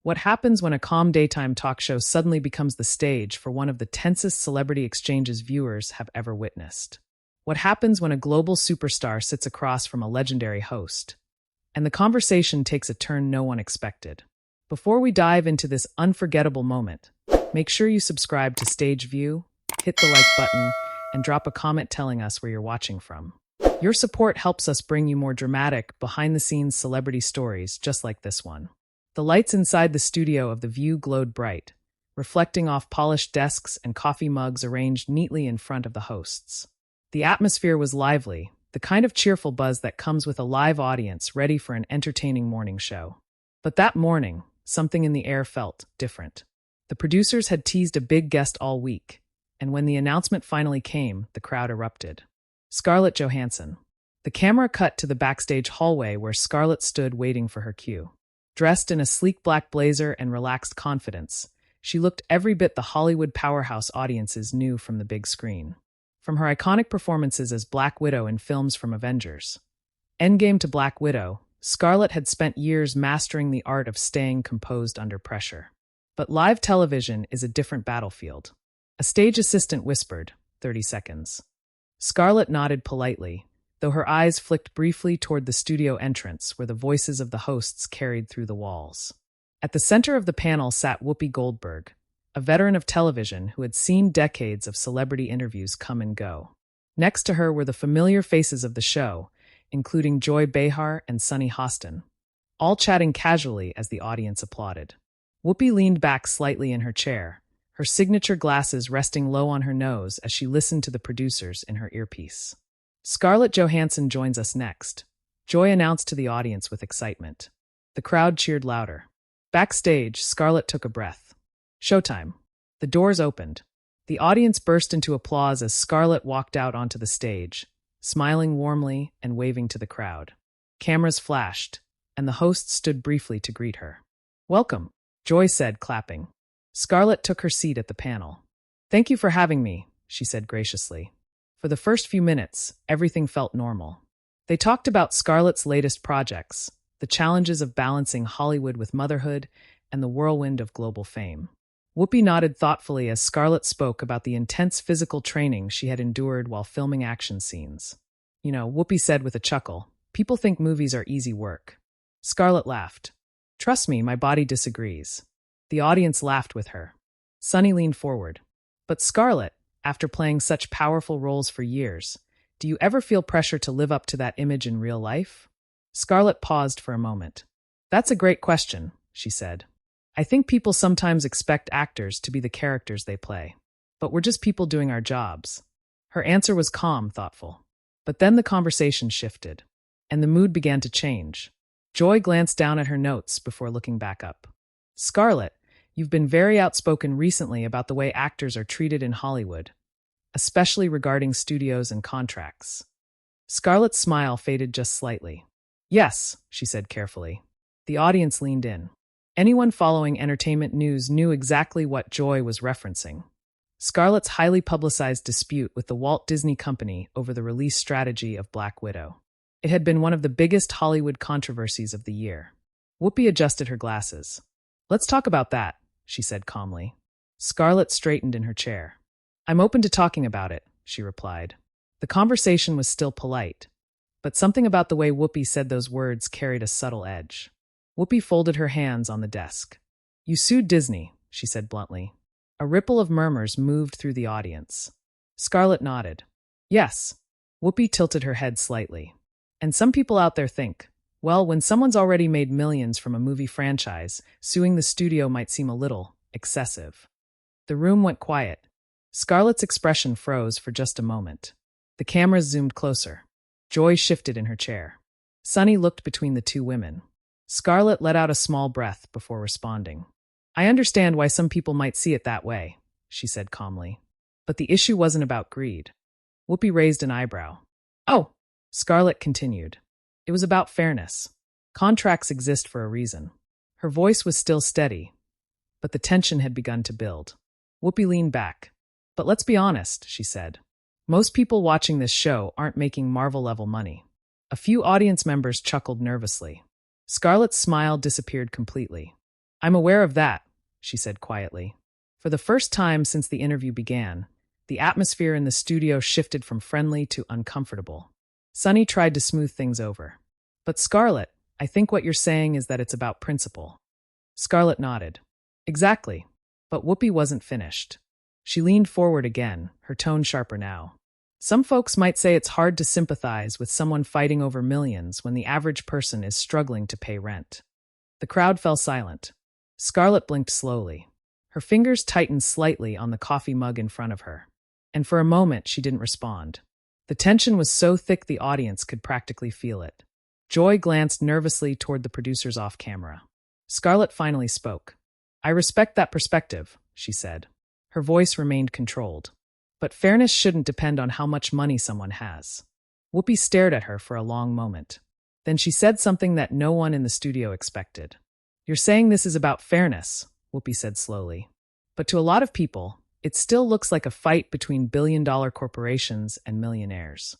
What happens when a calm daytime talk show suddenly becomes the stage for one of the tensest celebrity exchanges viewers have ever witnessed? What happens when a global superstar sits across from a legendary host, and the conversation takes a turn no one expected? Before we dive into this unforgettable moment, make sure you subscribe to Stage View, hit the like button, and drop a comment telling us where you're watching from. Your support helps us bring you more dramatic, behind-the-scenes celebrity stories just like this one. The lights inside the studio of The View glowed bright, reflecting off polished desks and coffee mugs arranged neatly in front of the hosts. The atmosphere was lively, the kind of cheerful buzz that comes with a live audience ready for an entertaining morning show. But that morning, something in the air felt different. The producers had teased a big guest all week, and when the announcement finally came, the crowd erupted. Scarlett Johansson. The camera cut to the backstage hallway where Scarlett stood waiting for her cue. Dressed in a sleek black blazer and relaxed confidence, she looked every bit the Hollywood powerhouse audiences knew from the big screen. From her iconic performances as Black Widow in films from Avengers Endgame to Black Widow, Scarlett had spent years mastering the art of staying composed under pressure. But live television is a different battlefield. A stage assistant whispered, 30 seconds. Scarlett nodded politely, though her eyes flicked briefly toward the studio entrance where the voices of the hosts carried through the walls. At the center of the panel sat Whoopi Goldberg, a veteran of television who had seen decades of celebrity interviews come and go. Next to her were the familiar faces of the show, including Joy Behar and Sunny Hostin, all chatting casually as the audience applauded. Whoopi leaned back slightly in her chair, her signature glasses resting low on her nose as she listened to the producers in her earpiece. Scarlett Johansson joins us next, Joy announced to the audience with excitement. The crowd cheered louder. Backstage, Scarlett took a breath. Showtime. The doors opened. The audience burst into applause as Scarlett walked out onto the stage, smiling warmly and waving to the crowd. Cameras flashed, and the host stood briefly to greet her. "Welcome," Joy said, clapping. Scarlett took her seat at the panel. "Thank you for having me," she said graciously. For the first few minutes, everything felt normal. They talked about Scarlett's latest projects, the challenges of balancing Hollywood with motherhood, and the whirlwind of global fame. Whoopi nodded thoughtfully as Scarlett spoke about the intense physical training she had endured while filming action scenes. Whoopi said with a chuckle, "People think movies are easy work." Scarlett laughed. "Trust me, my body disagrees." The audience laughed with her. Sunny leaned forward. "But Scarlett, after playing such powerful roles for years, do you ever feel pressure to live up to that image in real life?" Scarlett paused for a moment. "That's a great question," she said. "I think people sometimes expect actors to be the characters they play. But we're just people doing our jobs." Her answer was calm, thoughtful. But then the conversation shifted, and the mood began to change. Joy glanced down at her notes before looking back up. "Scarlett, you've been very outspoken recently about the way actors are treated in Hollywood, especially regarding studios and contracts." Scarlett's smile faded just slightly. "Yes," she said carefully. The audience leaned in. Anyone following entertainment news knew exactly what Joy was referencing. Scarlett's highly publicized dispute with the Walt Disney Company over the release strategy of Black Widow. It had been one of the biggest Hollywood controversies of the year. Whoopi adjusted her glasses. "Let's talk about that," she said calmly. Scarlett straightened in her chair. "I'm open to talking about it," she replied. The conversation was still polite, but something about the way Whoopi said those words carried a subtle edge. Whoopi folded her hands on the desk. "You sued Disney," she said bluntly. A ripple of murmurs moved through the audience. Scarlett nodded. "Yes." Whoopi tilted her head slightly. "And some people out there think, well, when someone's already made millions from a movie franchise, suing the studio might seem a little excessive." The room went quiet. Scarlett's expression froze for just a moment. The cameras zoomed closer. Joy shifted in her chair. Sunny looked between the two women. Scarlett let out a small breath before responding. "I understand why some people might see it that way," she said calmly. "But the issue wasn't about greed." Whoopi raised an eyebrow. "Oh," Scarlett continued. "It was about fairness. Contracts exist for a reason." Her voice was still steady, but the tension had begun to build. Whoopi leaned back. "But let's be honest," she said. "Most people watching this show aren't making Marvel-level money." A few audience members chuckled nervously. Scarlett's smile disappeared completely. I'm aware of that, she said quietly. For the first time since the interview began, the atmosphere in the studio shifted from friendly to uncomfortable. Sunny tried to smooth things over. But Scarlett, I think what you're saying is that it's about principle. Scarlett nodded. Exactly. But Whoopi wasn't finished. She leaned forward again, her tone sharper now. Some folks might say it's hard to sympathize with someone fighting over millions when the average person is struggling to pay rent. The crowd fell silent. Scarlett blinked slowly. Her fingers tightened slightly on the coffee mug in front of her. And for a moment, she didn't respond. The tension was so thick the audience could practically feel it. Joy glanced nervously toward the producers off camera. Scarlett finally spoke. I respect that perspective, she said. Her voice remained controlled. But fairness shouldn't depend on how much money someone has. Whoopi stared at her for a long moment. Then she said something that no one in the studio expected. You're saying this is about fairness, Whoopi said slowly. But to a lot of people, it still looks like a fight between billion-dollar corporations and millionaires.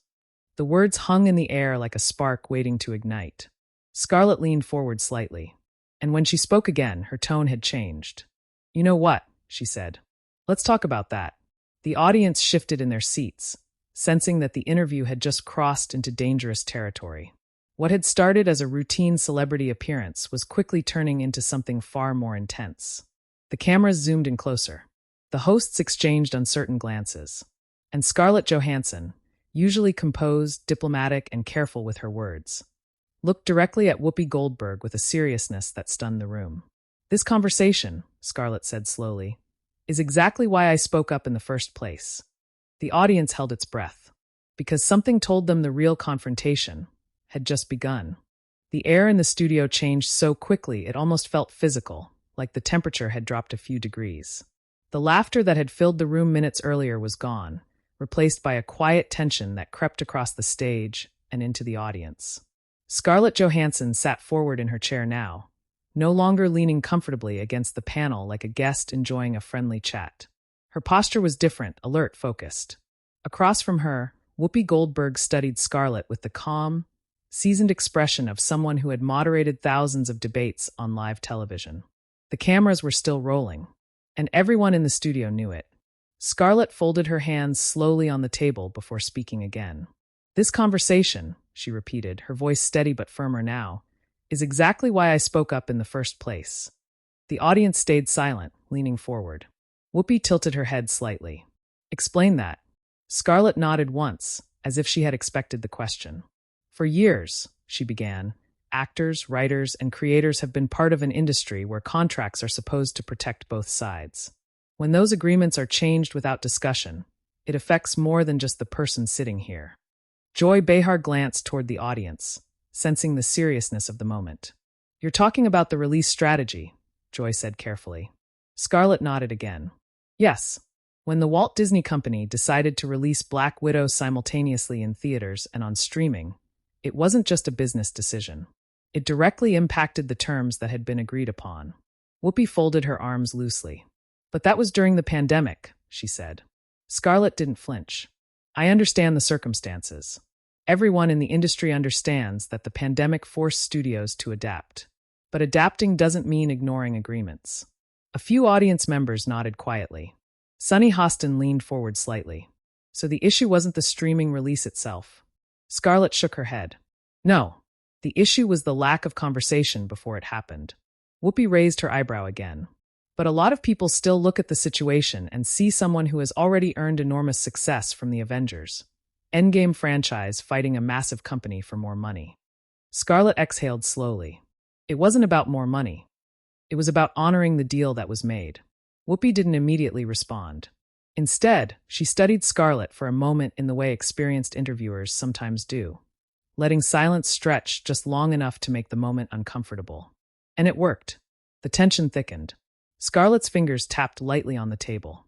The words hung in the air like a spark waiting to ignite. Scarlett leaned forward slightly. And when she spoke again, her tone had changed. You know what, she said. Let's talk about that. The audience shifted in their seats, sensing that the interview had just crossed into dangerous territory. What had started as a routine celebrity appearance was quickly turning into something far more intense. The cameras zoomed in closer. The hosts exchanged uncertain glances. And Scarlett Johansson, usually composed, diplomatic, and careful with her words, looked directly at Whoopi Goldberg with a seriousness that stunned the room. This conversation, Scarlett said slowly, is exactly why I spoke up in the first place. The audience held its breath, because something told them the real confrontation had just begun. The air in the studio changed so quickly it almost felt physical, like the temperature had dropped a few degrees. The laughter that had filled the room minutes earlier was gone, replaced by a quiet tension that crept across the stage and into the audience. Scarlett Johansson sat forward in her chair now, no longer leaning comfortably against the panel like a guest enjoying a friendly chat. Her posture was different, alert, focused. Across from her, Whoopi Goldberg studied Scarlett with the calm, seasoned expression of someone who had moderated thousands of debates on live television. The cameras were still rolling, and everyone in the studio knew it. Scarlett folded her hands slowly on the table before speaking again. This conversation, she repeated, her voice steady but firmer now, is exactly why I spoke up in the first place. The audience stayed silent, leaning forward. Whoopi tilted her head slightly. Explain that. Scarlett nodded once, as if she had expected the question. For years, she began, actors, writers, and creators have been part of an industry where contracts are supposed to protect both sides. When those agreements are changed without discussion, it affects more than just the person sitting here. Joy Behar glanced toward the audience, sensing the seriousness of the moment. You're talking about the release strategy, Joy said carefully. Scarlett nodded again. Yes. When the Walt Disney Company decided to release Black Widow simultaneously in theaters and on streaming, it wasn't just a business decision. It directly impacted the terms that had been agreed upon. Whoopi folded her arms loosely. But that was during the pandemic, she said. Scarlett didn't flinch. I understand the circumstances. Everyone in the industry understands that the pandemic forced studios to adapt. But adapting doesn't mean ignoring agreements. A few audience members nodded quietly. Sunny Hostin leaned forward slightly. So the issue wasn't the streaming release itself. Scarlett shook her head. No, the issue was the lack of conversation before it happened. Whoopi raised her eyebrow again. But a lot of people still look at the situation and see someone who has already earned enormous success from the Avengers Endgame franchise fighting a massive company for more money. Scarlett exhaled slowly. It wasn't about more money. It was about honoring the deal that was made. Whoopi didn't immediately respond. Instead, she studied Scarlett for a moment in the way experienced interviewers sometimes do, letting silence stretch just long enough to make the moment uncomfortable. And it worked. The tension thickened. Scarlett's fingers tapped lightly on the table.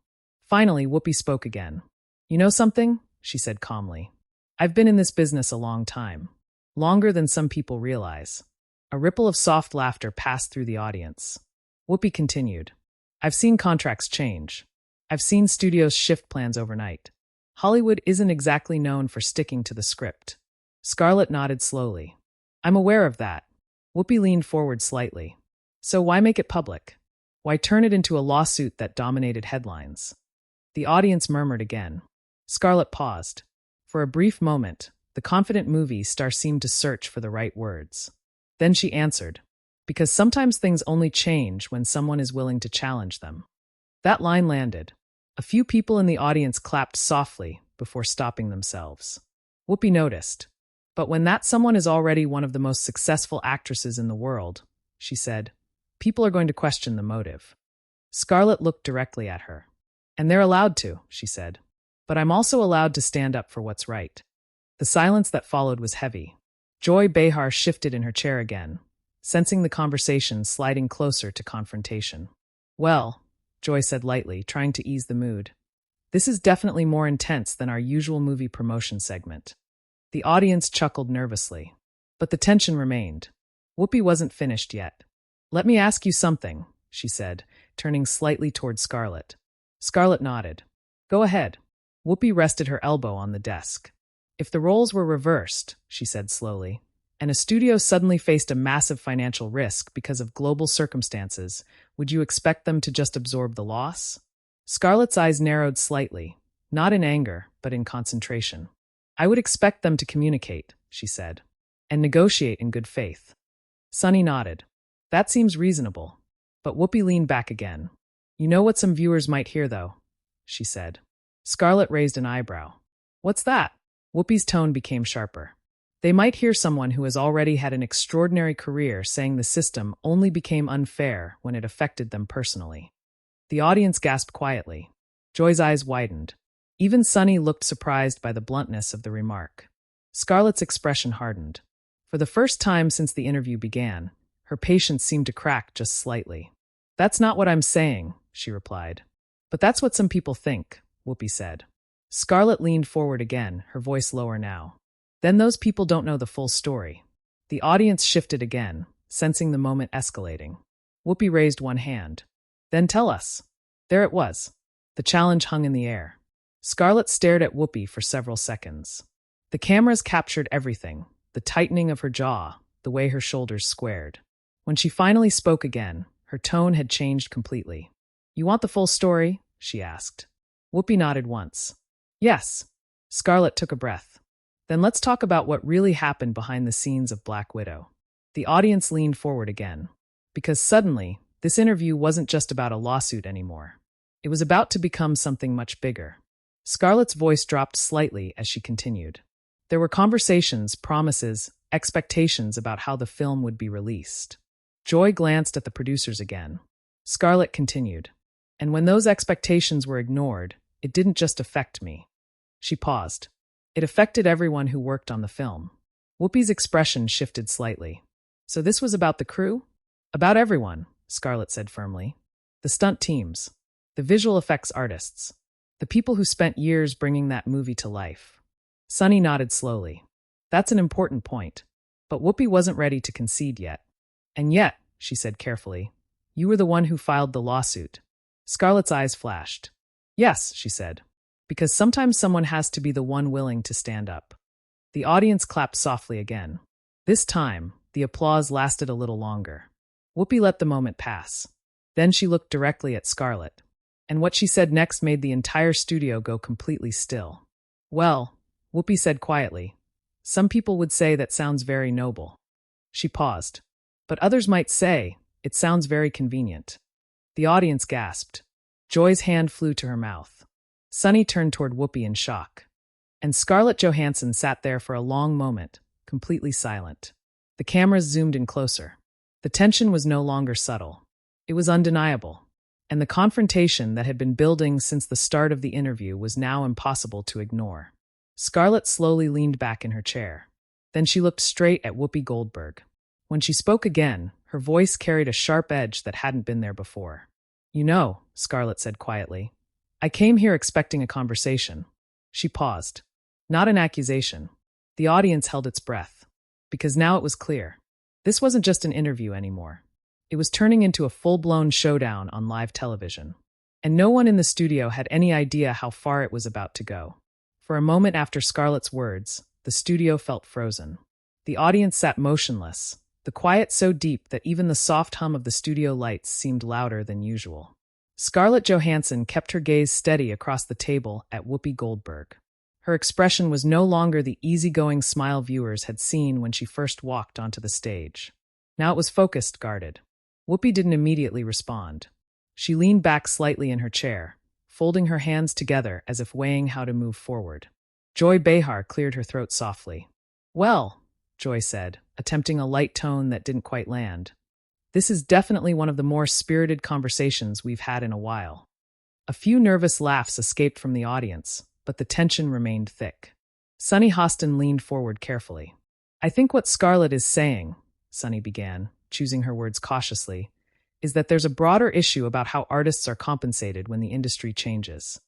Finally, Whoopi spoke again. You know something? She said calmly. I've been in this business a long time. Longer than some people realize. A ripple of soft laughter passed through the audience. Whoopi continued. I've seen contracts change. I've seen studios shift plans overnight. Hollywood isn't exactly known for sticking to the script. Scarlett nodded slowly. I'm aware of that. Whoopi leaned forward slightly. So why make it public? Why turn it into a lawsuit that dominated headlines? The audience murmured again. Scarlett paused. For a brief moment, the confident movie star seemed to search for the right words. Then she answered, because sometimes things only change when someone is willing to challenge them. That line landed. A few people in the audience clapped softly before stopping themselves. Whoopi noticed. But when that someone is already one of the most successful actresses in the world, she said, people are going to question the motive. Scarlett looked directly at her. And they're allowed to, she said. But I'm also allowed to stand up for what's right. The silence that followed was heavy. Joy Behar shifted in her chair again, sensing the conversation sliding closer to confrontation. Well, Joy said lightly, trying to ease the mood. This is definitely more intense than our usual movie promotion segment. The audience chuckled nervously, but the tension remained. Whoopi wasn't finished yet. Let me ask you something, she said, turning slightly toward Scarlett. Scarlett nodded. Go ahead. Whoopi rested her elbow on the desk. If the roles were reversed, she said slowly, and a studio suddenly faced a massive financial risk because of global circumstances, would you expect them to just absorb the loss? Scarlett's eyes narrowed slightly, not in anger, but in concentration. I would expect them to communicate, she said, and negotiate in good faith. Sunny nodded. That seems reasonable. But Whoopi leaned back again. You know what some viewers might hear, though, she said. Scarlett raised an eyebrow. What's that? Whoopi's tone became sharper. They might hear someone who has already had an extraordinary career saying the system only became unfair when it affected them personally. The audience gasped quietly. Joy's eyes widened. Even Sunny looked surprised by the bluntness of the remark. Scarlett's expression hardened. For the first time since the interview began, her patience seemed to crack just slightly. That's not what I'm saying, she replied. But that's what some people think, Whoopi said. Scarlett leaned forward again, her voice lower now. Then those people don't know the full story. The audience shifted again, sensing the moment escalating. Whoopi raised one hand. Then tell us. There it was. The challenge hung in the air. Scarlett stared at Whoopi for several seconds. The cameras captured everything, the tightening of her jaw, the way her shoulders squared. When she finally spoke again, her tone had changed completely. You want the full story? She asked. Whoopi nodded once. Yes. Scarlett took a breath. Then let's talk about what really happened behind the scenes of Black Widow. The audience leaned forward again. Because suddenly, this interview wasn't just about a lawsuit anymore. It was about to become something much bigger. Scarlett's voice dropped slightly as she continued. There were conversations, promises, expectations about how the film would be released. Joy glanced at the producers again. Scarlett continued. And when those expectations were ignored, it didn't just affect me. She paused. It affected everyone who worked on the film. Whoopi's expression shifted slightly. So this was about the crew? About everyone, Scarlett said firmly. The stunt teams. The visual effects artists. The people who spent years bringing that movie to life. Sunny nodded slowly. That's an important point. But Whoopi wasn't ready to concede yet. And yet, she said carefully, you were the one who filed the lawsuit. Scarlett's eyes flashed. Yes, she said. Because sometimes someone has to be the one willing to stand up. The audience clapped softly again. This time, the applause lasted a little longer. Whoopi let the moment pass. Then she looked directly at Scarlett. And what she said next made the entire studio go completely still. Well, Whoopi said quietly, some people would say that sounds very noble. She paused. But others might say, it sounds very convenient. The audience gasped. Joy's hand flew to her mouth. Sunny turned toward Whoopi in shock. And Scarlett Johansson sat there for a long moment, completely silent. The cameras zoomed in closer. The tension was no longer subtle. It was undeniable. And the confrontation that had been building since the start of the interview was now impossible to ignore. Scarlett slowly leaned back in her chair. Then she looked straight at Whoopi Goldberg. When she spoke again, her voice carried a sharp edge that hadn't been there before. You know, Scarlett said quietly, I came here expecting a conversation. She paused. Not an accusation. The audience held its breath. Because now it was clear. This wasn't just an interview anymore. It was turning into a full-blown showdown on live television. And no one in the studio had any idea how far it was about to go. For a moment after Scarlett's words, the studio felt frozen. The audience sat motionless, the quiet so deep that even the soft hum of the studio lights seemed louder than usual. Scarlett Johansson kept her gaze steady across the table at Whoopi Goldberg. Her expression was no longer the easygoing smile viewers had seen when she first walked onto the stage. Now it was focused, guarded. Whoopi didn't immediately respond. She leaned back slightly in her chair, folding her hands together as if weighing how to move forward. Joy Behar cleared her throat softly. "Well," Joy said, attempting a light tone that didn't quite land. "This is definitely one of the more spirited conversations we've had in a while." A few nervous laughs escaped from the audience, but the tension remained thick. Sunny Hostin leaned forward carefully. "I think what Scarlett is saying," Sunny began, choosing her words cautiously, "is that there's a broader issue about how artists are compensated when the industry changes."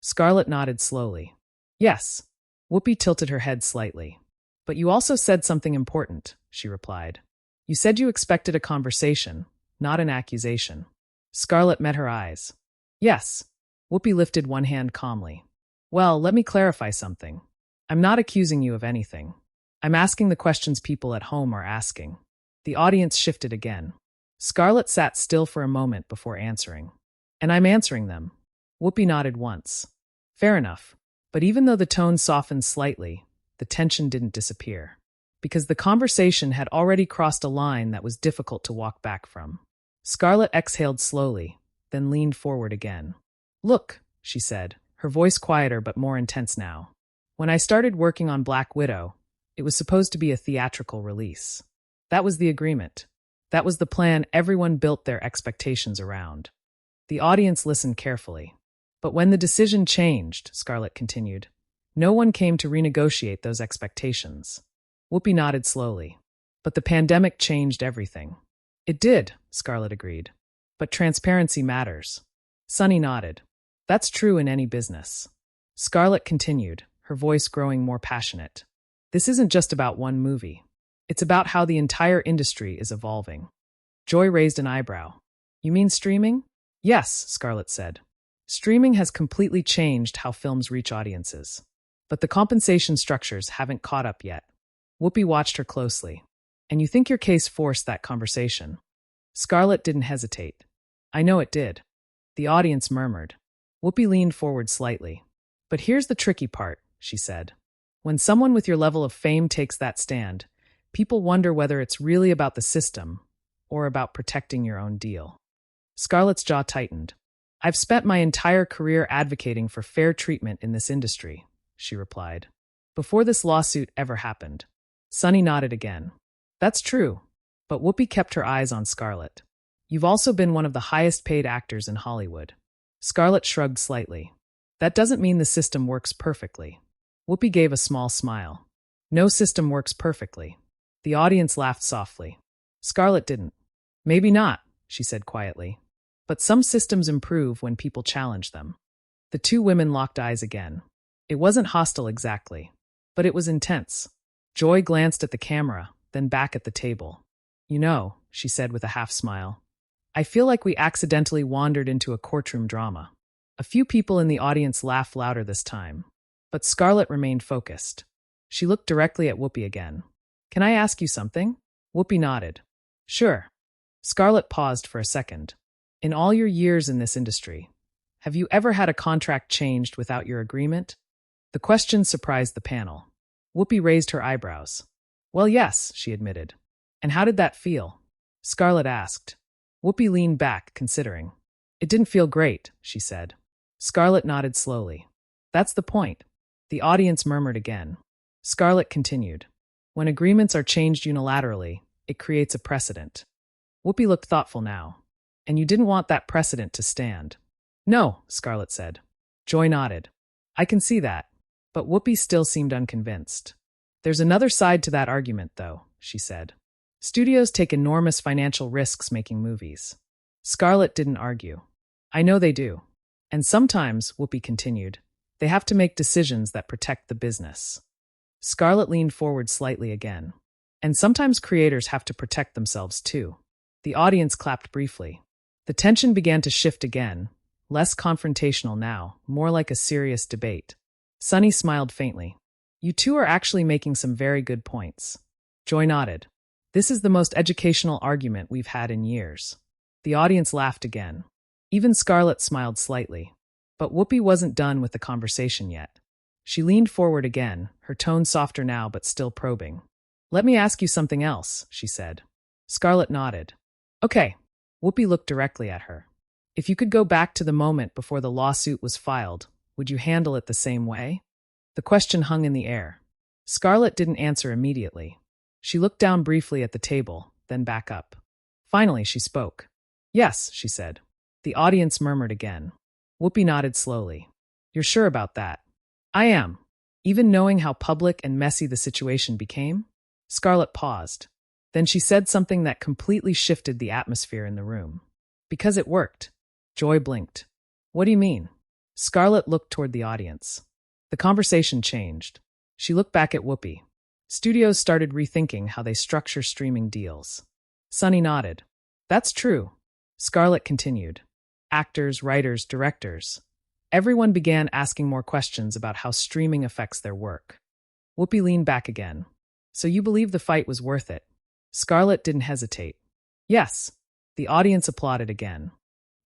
Scarlett nodded slowly. "Yes." Whoopi tilted her head slightly. "But you also said something important," she replied. "You said you expected a conversation, not an accusation." Scarlett met her eyes. "Yes." Whoopi lifted one hand calmly. "Well, let me clarify something. I'm not accusing you of anything. I'm asking the questions people at home are asking." The audience shifted again. Scarlett sat still for a moment before answering. "And I'm answering them." Whoopi nodded once. "Fair enough." But even though the tone softened slightly, the tension didn't disappear. Because the conversation had already crossed a line that was difficult to walk back from. Scarlett exhaled slowly, then leaned forward again. "Look," she said, her voice quieter but more intense now. "When I started working on Black Widow, it was supposed to be a theatrical release. That was the agreement. That was the plan everyone built their expectations around." The audience listened carefully. "But when the decision changed," Scarlett continued, "no one came to renegotiate those expectations." Whoopi nodded slowly. "But the pandemic changed everything." "It did," Scarlett agreed. "But transparency matters." Sunny nodded. "That's true in any business." Scarlett continued, her voice growing more passionate. "This isn't just about one movie. It's about how the entire industry is evolving." Joy raised an eyebrow. "You mean streaming?" "Yes," Scarlett said. "Streaming has completely changed how films reach audiences. But the compensation structures haven't caught up yet." Whoopi watched her closely. "And you think your case forced that conversation?" Scarlett didn't hesitate. "I know it did." The audience murmured. Whoopi leaned forward slightly. "But here's the tricky part," she said. "When someone with your level of fame takes that stand, people wonder whether it's really about the system or about protecting your own deal." Scarlett's jaw tightened. "I've spent my entire career advocating for fair treatment in this industry," she replied. "Before this lawsuit ever happened." Sunny nodded again. "That's true." But Whoopi kept her eyes on Scarlett. "You've also been one of the highest paid actors in Hollywood." Scarlett shrugged slightly. "That doesn't mean the system works perfectly." Whoopi gave a small smile. "No system works perfectly." The audience laughed softly. Scarlett didn't. "Maybe not," she said quietly. "But some systems improve when people challenge them." The two women locked eyes again. It wasn't hostile exactly, but it was intense. Joy glanced at the camera, then back at the table. "You know," she said with a half smile, "I feel like we accidentally wandered into a courtroom drama." A few people in the audience laughed louder this time, but Scarlett remained focused. She looked directly at Whoopi again. "Can I ask you something?" Whoopi nodded. "Sure." Scarlett paused for a second. "In all your years in this industry, have you ever had a contract changed without your agreement?" The question surprised the panel. Whoopi raised her eyebrows. "Well, yes," she admitted. "And how did that feel?" Scarlett asked. Whoopi leaned back, considering. "It didn't feel great," she said. Scarlett nodded slowly. "That's the point." The audience murmured again. Scarlett continued. "When agreements are changed unilaterally, it creates a precedent." Whoopi looked thoughtful now. "And you didn't want that precedent to stand." "No," Scarlett said. Joy nodded. "I can see that." But Whoopi still seemed unconvinced. "There's another side to that argument, though," she said. "Studios take enormous financial risks making movies." Scarlett didn't argue. "I know they do. And sometimes," Whoopi continued, "they have to make decisions that protect the business." Scarlett leaned forward slightly again. "And sometimes creators have to protect themselves too." The audience clapped briefly. The tension began to shift again, less confrontational now, more like a serious debate. Sunny smiled faintly. "You two are actually making some very good points." Joy nodded. This is the most educational argument we've had in years. The audience laughed again. Even Scarlett smiled slightly. But Whoopi wasn't done with the conversation yet. She leaned forward again, her tone softer now but still probing. "Let me ask you something else," she said. Scarlett nodded. "Okay." Whoopi looked directly at her. "If you could go back to the moment before the lawsuit was filed, would you handle it the same way?" The question hung in the air. Scarlett didn't answer immediately. She looked down briefly at the table, then back up. Finally, she spoke. "Yes," she said. The audience murmured again. Whoopi nodded slowly. "You're sure about that?" "I am. Even knowing how public and messy the situation became?" Scarlett paused. Then she said something that completely shifted the atmosphere in the room. "Because it worked." Joy blinked. "What do you mean?" Scarlett looked toward the audience. The conversation changed. She looked back at Whoopi. Studios started rethinking how they structure streaming deals. Sunny nodded. "That's true." Scarlett continued. Actors, writers, directors. Everyone began asking more questions about how streaming affects their work. Whoopi leaned back again. "So you believe the fight was worth it?" Scarlett didn't hesitate. "Yes." The audience applauded again.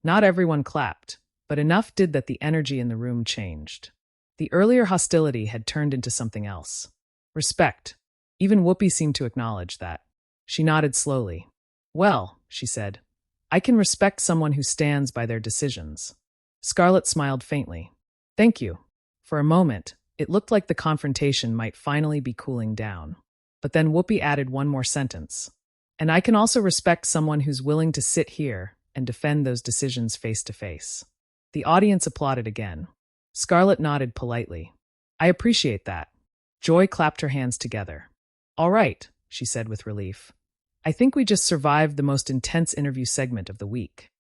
Not everyone clapped, but enough did that the energy in the room changed. The earlier hostility had turned into something else. Respect. Even Whoopi seemed to acknowledge that. She nodded slowly. "Well," she said, "I can respect someone who stands by their decisions." Scarlett smiled faintly. "Thank you." For a moment, it looked like the confrontation might finally be cooling down. But then Whoopi added one more sentence. "And I can also respect someone who's willing to sit here and defend those decisions face to face." The audience applauded again. Scarlett nodded politely. "I appreciate that." Joy clapped her hands together. "All right," she said with relief. "I think we just survived the most intense interview segment of the week."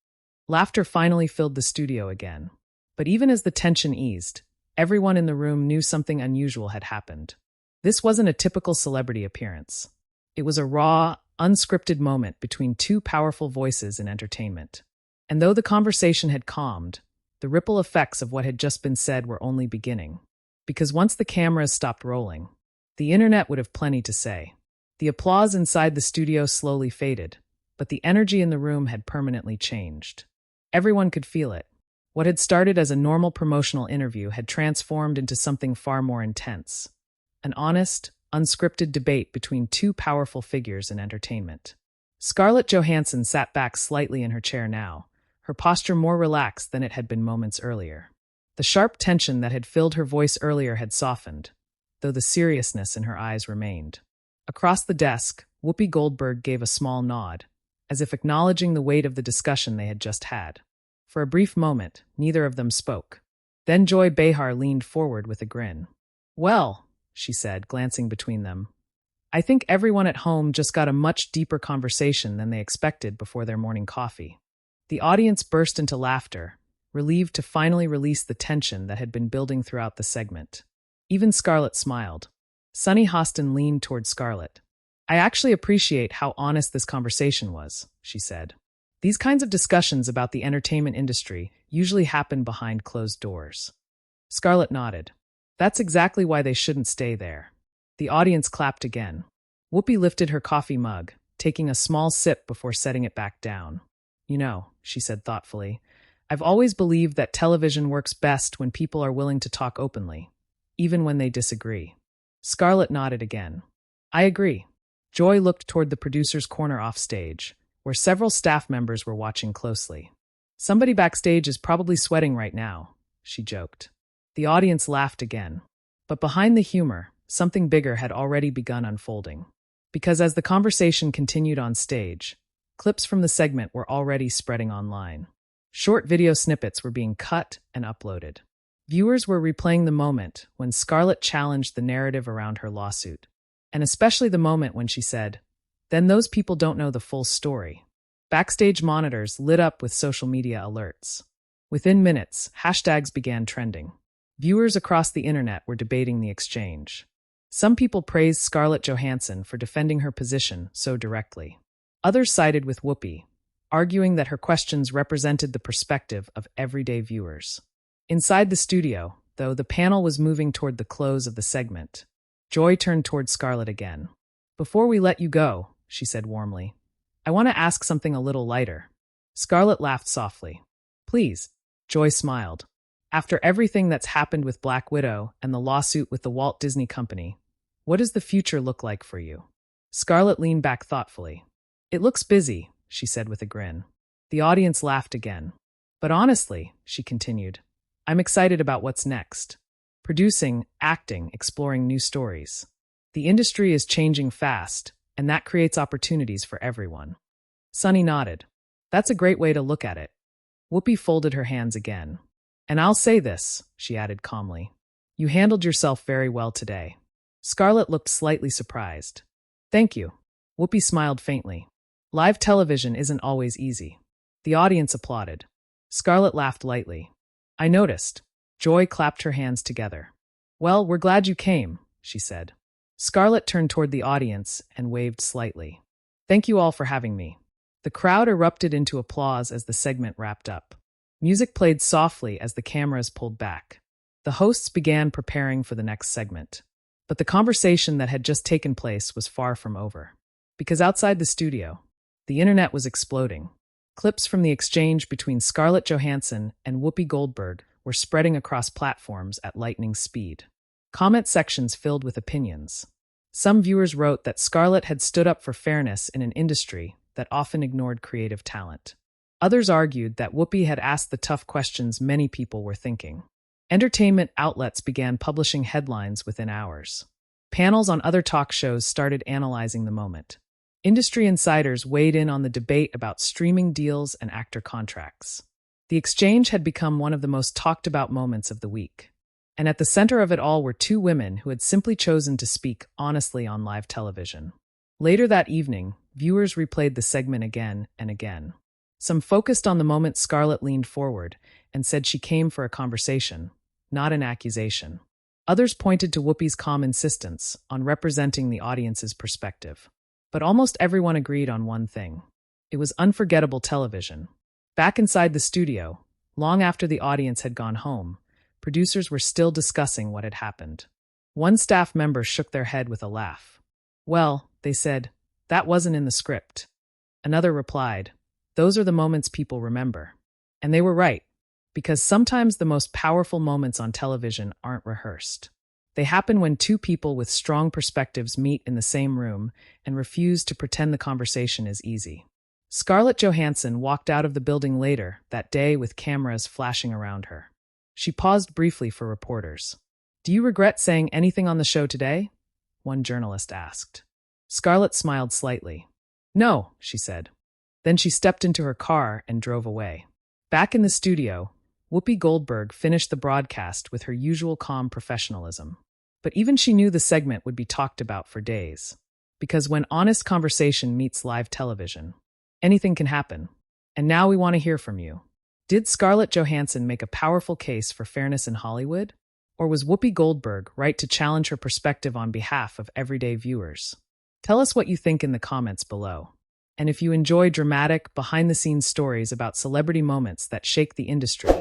Laughter finally filled the studio again. But even as the tension eased, everyone in the room knew something unusual had happened. This wasn't a typical celebrity appearance. It was a raw, unscripted moment between two powerful voices in entertainment. And though the conversation had calmed, the ripple effects of what had just been said were only beginning. Because once the cameras stopped rolling, the internet would have plenty to say. The applause inside the studio slowly faded, but the energy in the room had permanently changed. Everyone could feel it. What had started as a normal promotional interview had transformed into something far more intense. An honest, unscripted debate between two powerful figures in entertainment. Scarlett Johansson sat back slightly in her chair now, her posture more relaxed than it had been moments earlier. The sharp tension that had filled her voice earlier had softened, though the seriousness in her eyes remained. Across the desk, Whoopi Goldberg gave a small nod, as if acknowledging the weight of the discussion they had just had. For a brief moment, neither of them spoke. Then Joy Behar leaned forward with a grin. "Well," she said, glancing between them, "I think everyone at home just got a much deeper conversation than they expected before their morning coffee." The audience burst into laughter, relieved to finally release the tension that had been building throughout the segment. Even Scarlett smiled. Sunny Hostin leaned toward Scarlett. "I actually appreciate how honest this conversation was," she said. "These kinds of discussions about the entertainment industry usually happen behind closed doors." Scarlett nodded. "That's exactly why they shouldn't stay there." The audience clapped again. Whoopi lifted her coffee mug, taking a small sip before setting it back down. "You know," she said thoughtfully, "I've always believed that television works best when people are willing to talk openly, even when they disagree." Scarlett nodded again. "I agree." Joy looked toward the producer's corner off stage, where several staff members were watching closely. "Somebody backstage is probably sweating right now," she joked. The audience laughed again. But behind the humor, something bigger had already begun unfolding. Because as the conversation continued on stage, clips from the segment were already spreading online. Short video snippets were being cut and uploaded. Viewers were replaying the moment when Scarlett challenged the narrative around her lawsuit, and especially the moment when she said, "Then those people don't know the full story." Backstage monitors lit up with social media alerts. Within minutes, hashtags began trending. Viewers across the internet were debating the exchange. Some people praised Scarlett Johansson for defending her position so directly. Others sided with Whoopi, arguing that her questions represented the perspective of everyday viewers. Inside the studio, though, the panel was moving toward the close of the segment. Joy turned toward Scarlett again. "Before we let you go, she said warmly. I want to ask something a little lighter. Scarlett laughed softly. Please. Joy smiled. After everything that's happened with Black Widow and the lawsuit with the Walt Disney Company, what does the future look like for you? Scarlett leaned back thoughtfully. It looks busy, she said with a grin. The audience laughed again. But honestly, she continued, I'm excited about what's next. Producing, acting, exploring new stories. The industry is changing fast, and that creates opportunities for everyone. Sunny nodded. That's a great way to look at it. Whoopi folded her hands again. And I'll say this, she added calmly. You handled yourself very well today. Scarlett looked slightly surprised. Thank you. Whoopi smiled faintly. Live television isn't always easy. The audience applauded. Scarlett laughed lightly. I noticed. Joy clapped her hands together. Well, we're glad you came, she said. Scarlett turned toward the audience and waved slightly. Thank you all for having me. The crowd erupted into applause as the segment wrapped up. Music played softly as the cameras pulled back. The hosts began preparing for the next segment. But the conversation that had just taken place was far from over. Because outside the studio, the internet was exploding. Clips from the exchange between Scarlett Johansson and Whoopi Goldberg were spreading across platforms at lightning speed. Comment sections filled with opinions. Some viewers wrote that Scarlett had stood up for fairness in an industry that often ignored creative talent. Others argued that Whoopi had asked the tough questions many people were thinking. Entertainment outlets began publishing headlines within hours. Panels on other talk shows started analyzing the moment. Industry insiders weighed in on the debate about streaming deals and actor contracts. The exchange had become one of the most talked about moments of the week. And at the center of it all were two women who had simply chosen to speak honestly on live television. Later that evening, viewers replayed the segment again and again. Some focused on the moment Scarlett leaned forward and said she came for a conversation, not an accusation. Others pointed to Whoopi's calm insistence on representing the audience's perspective. But almost everyone agreed on one thing. It was unforgettable television. Back inside the studio, long after the audience had gone home, producers were still discussing what had happened. One staff member shook their head with a laugh. Well, they said, that wasn't in the script. Another replied, those are the moments people remember. And they were right, because sometimes the most powerful moments on television aren't rehearsed. They happen when two people with strong perspectives meet in the same room and refuse to pretend the conversation is easy. Scarlett Johansson walked out of the building later that day with cameras flashing around her. She paused briefly for reporters. Do you regret saying anything on the show today? One journalist asked. Scarlett smiled slightly. No, she said. Then she stepped into her car and drove away. Back in the studio, Whoopi Goldberg finished the broadcast with her usual calm professionalism. But even she knew the segment would be talked about for days. Because when honest conversation meets live television, anything can happen. And now we want to hear from you. Did Scarlett Johansson make a powerful case for fairness in Hollywood? Or was Whoopi Goldberg right to challenge her perspective on behalf of everyday viewers? Tell us what you think in the comments below. And if you enjoy dramatic, behind-the-scenes stories about celebrity moments that shake the industry,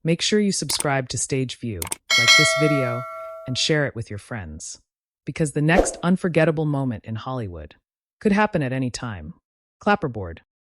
make sure you subscribe to Stage View, like this video, and share it with your friends. Because the next unforgettable moment in Hollywood could happen at any time. Clapperboard.